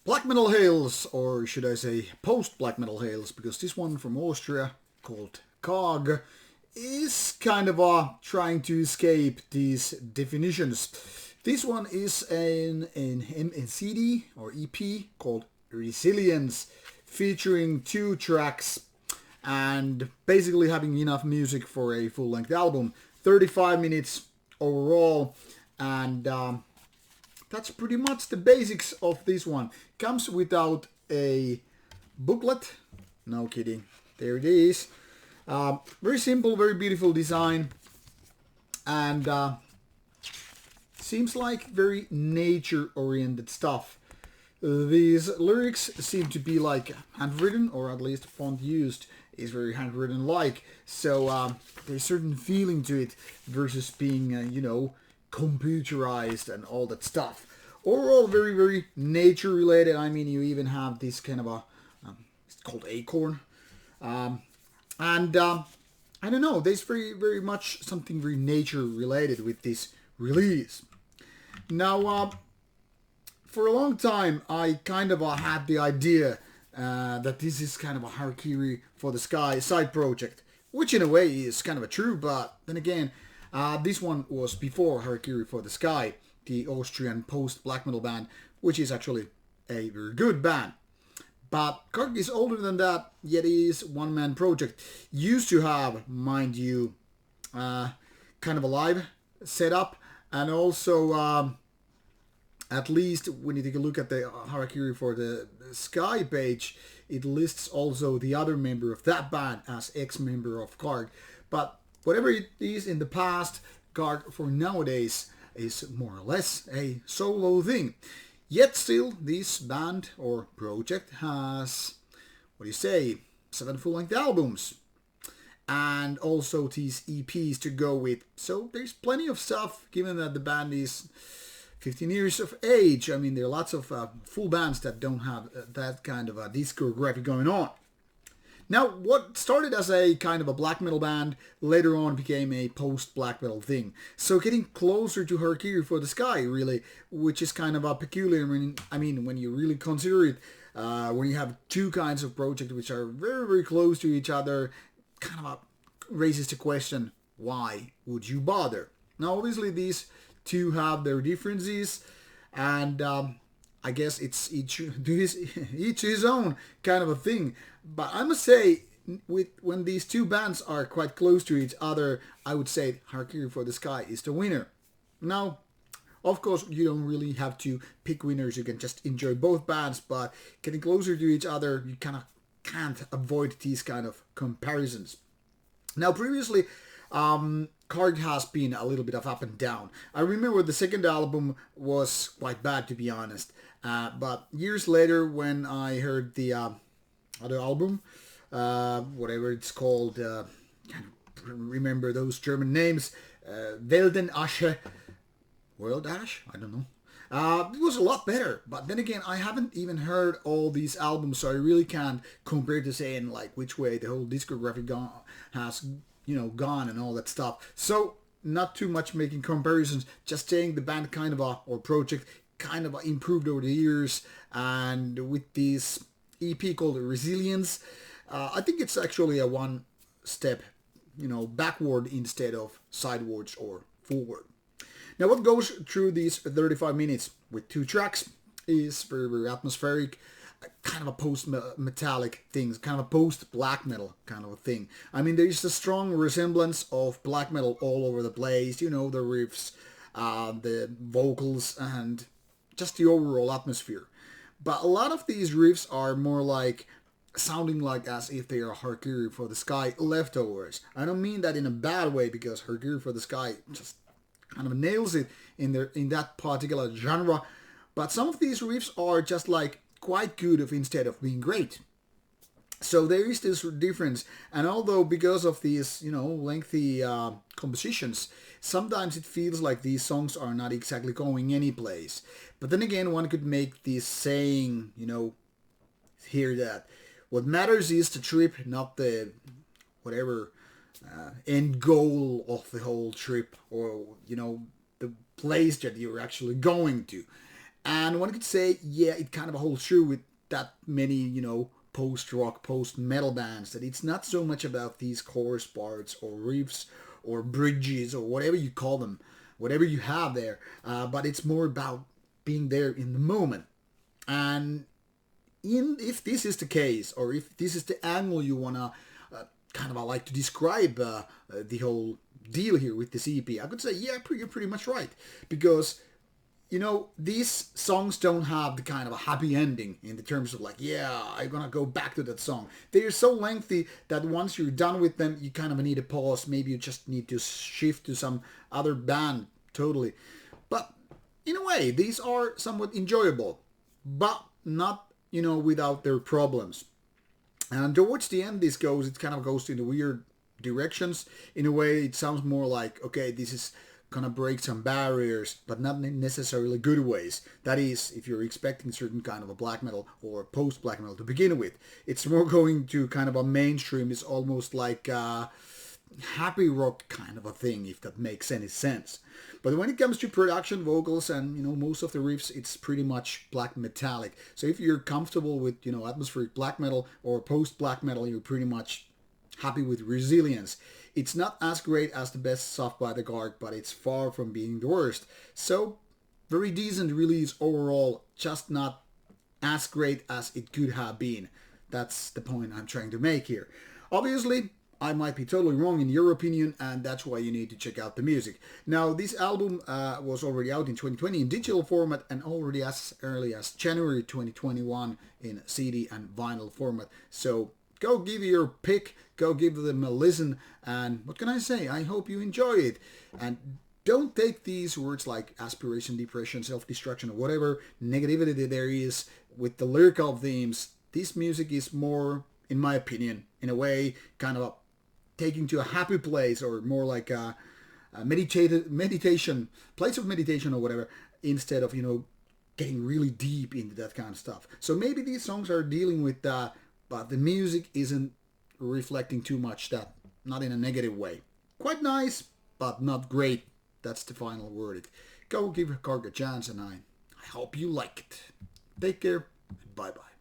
Black Metal Hails, or should I say post Black Metal Hails, because this one from Austria, called Karg, is kind of trying to escape these definitions. This one is an CD or EP called Resilienz, featuring two tracks and basically having enough music for a full-length album. 35 minutes overall, and that's pretty much the basics of this one. Comes without a booklet. No kidding. There it is. Very simple, very beautiful design. And seems like very nature-oriented stuff. These lyrics seem to be like handwritten, or at least font used is very handwritten-like. So there's a certain feeling to it versus being, computerized and all that stuff. Overall, very, very nature-related. I mean, you even have this kind of it's called acorn. And I don't know, there's very, very much something very nature-related with this release. Now, for a long time, I kind of had the idea that this is kind of a Harakiri for the Skye side project, which in a way is kind of a true, but then again, this one was before Harakiri for the Skye, the Austrian post-black metal band, which is actually a very good band. But Karg is older than that, yet he is one-man project. Used to have, mind you, kind of a live setup, and also, at least when you take a look at the Harakiri for the Skye page, it lists also the other member of that band as ex-member of Karg. But whatever it is in the past, Karg for nowadays is more or less a solo thing. Yet still, this band or project has, 7 full-length albums. And also these EPs to go with. So there's plenty of stuff, given that the band is 15 years of age. I mean, there are lots of full bands that don't have that kind of a discography going on. Now, what started as a kind of a black metal band later on became a post-black metal thing. So getting closer to Harakiri for the Skye, really, which is kind of a peculiar, when you really consider it, when you have two kinds of projects which are very, very close to each other, kind of raises the question, why would you bother? Now, obviously, these two have their differences, and I guess it's each his own kind of a thing. But I must say, when these two bands are quite close to each other, I would say Harakiri for the Skye is the winner. Now, of course, you don't really have to pick winners. You can just enjoy both bands, but getting closer to each other, you kind of can't avoid these kind of comparisons. Now, previously, Karg has been a little bit of up and down. I remember the second album was quite bad, to be honest. But years later, when I heard the other album, whatever it's called, can't remember those German names, Weltenasche, World Ash? I don't know. It was a lot better, but then again, I haven't even heard all these albums, so I really can't compare to saying like which way the whole discography has gone and all that stuff. So not too much making comparisons, just saying the band kind of or project kind of improved over the years, and with this EP called Resilienz, I think it's actually a one step, backward instead of sidewards or forward. Now, what goes through these 35 minutes with two tracks is very, very atmospheric, kind of a post-metallic thing, kind of a post-black metal kind of a thing. I mean, there's a strong resemblance of black metal all over the place, the riffs, the vocals, and just the overall atmosphere. But a lot of these riffs are more like sounding like as if they are Harakiri for the Skye leftovers. I don't mean that in a bad way, because Harakiri for the Skye just kind of nails it in that particular genre. But some of these riffs are just like quite good instead of being great. So there is this difference, and although because of these, lengthy compositions, sometimes it feels like these songs are not exactly going any place. But then again, one could make this saying, hear that what matters is the trip, not the whatever end goal of the whole trip, or the place that you're actually going to. And one could say, yeah, it kind of holds true with that many, post-rock, post-metal bands, that it's not so much about these chorus parts or riffs or bridges or whatever you call them, whatever you have there, but it's more about being there in the moment. And if this is the case, or if this is the angle you want to kind of like to describe the whole deal here with this EP, I could say, yeah, you're pretty much right. Because, these songs don't have the kind of a happy ending in the terms of like, yeah, I'm going to go back to that song. They're so lengthy that once you're done with them, you kind of need a pause. Maybe you just need to shift to some other band totally. But in a way, these are somewhat enjoyable, but not, without their problems. And towards the end, it kind of goes in weird directions. In a way, it sounds more like, okay, this is gonna break some barriers, but not necessarily good ways. That is, if you're expecting certain kind of a black metal or post black metal to begin with, it's more going to kind of a mainstream. It's almost like happy rock kind of a thing, if that makes any sense. But when it comes to production, vocals, and most of the riffs, it's pretty much black metallic. So if you're comfortable with atmospheric black metal or post black metal, you're pretty much happy with Resilienz. It's not as great as the best stuff by the Karg, but it's far from being the worst. So very decent release overall, just not as great as it could have been. That's the point I'm trying to make here. Obviously, I might be totally wrong in your opinion, and that's why you need to check out the music. Now, this album was already out in 2020 in digital format, and already as early as January 2021 in CD and vinyl format. So go give your pick, go give them a listen, and what can I say? I hope you enjoy it. And don't take these words like aspiration, depression, self-destruction, or whatever negativity there is with the lyrical themes. This music is more, in my opinion, in a way, kind of taking to a happy place, or more like a meditation, place of meditation or whatever, instead of, getting really deep into that kind of stuff. So maybe these songs are dealing with that, but the music isn't reflecting too much that, not in a negative way. Quite nice, but not great. That's the final verdict. Go give Karg a chance, and I hope you like it. Take care. Bye-bye.